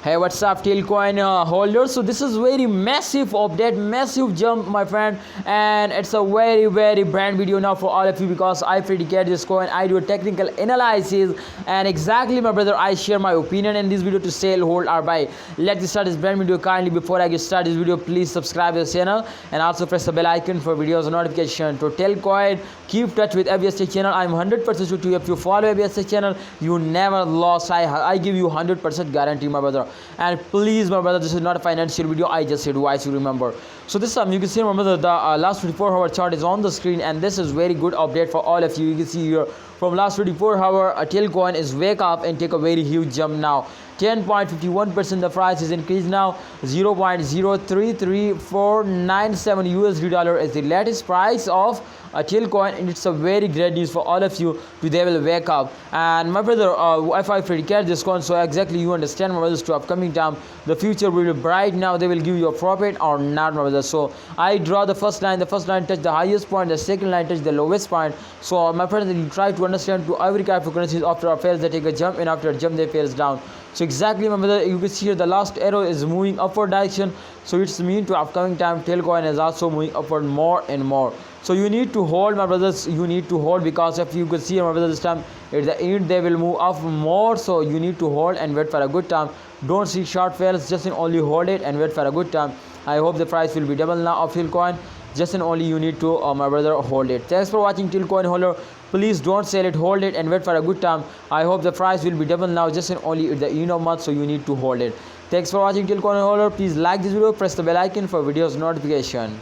Hey, what's up, Telcoin holders? So this is very massive update, massive jump, my friend, and it's a very brand video now for all of you because I predicate this coin. I do a technical analysis, and exactly, my brother, I share my opinion in this video to sell, hold, or buy. Let's start this brand video. Kindly, before I get started this video, please subscribe to the channel and also press the bell icon for videos notification. To Telcoin, keep touch with ABST channel. I'm 100% sure to if you follow ABST channel, you never lost. I give you 100% guarantee, my brother. And please, my brother, this is not a financial video. I just advise you remember. So this time you can see, my brother, the last 24-hour chart is on the screen, and this is very good update for all of you. You can see here from last 24-hour Telcoin is wake up and take a very huge jump now. 10.51% the price is increased now. 0.033497 USD dollar is the latest price of a Telcoin, and it's a very great news for all of you. They will wake up. And my brother, if I predicate this coin, so exactly you understand, my brothers, to upcoming time, the future will be bright now. They will give you a profit or not, my brother. So I draw the first line. The first line touch the highest point. The second line touch the lowest point. So my friends, you try to understand to every cryptocurrency after a fails they take a jump, and after a jump they fails down. So exactly, my brother, you can see here the last arrow is moving upward direction. So it's mean to upcoming time Telcoin is also moving upward more and more. So you need to hold, my brothers, you need to hold, because if you could see, my brothers, this time at the end they will move up more. So you need to hold and wait for a good time. Don't see short fails, just only hold it and wait for a good time. I hope the price will be double now of Telcoin. Just and only you need to, my brother, hold it. Thanks for watching, Telcoin holder. Please don't sell it, hold it and wait for a good time. I hope the price will be double now, just and only at the end of month. So you need to hold it. Thanks for watching, Telcoin holder. Please like this video, press the bell icon for videos notification.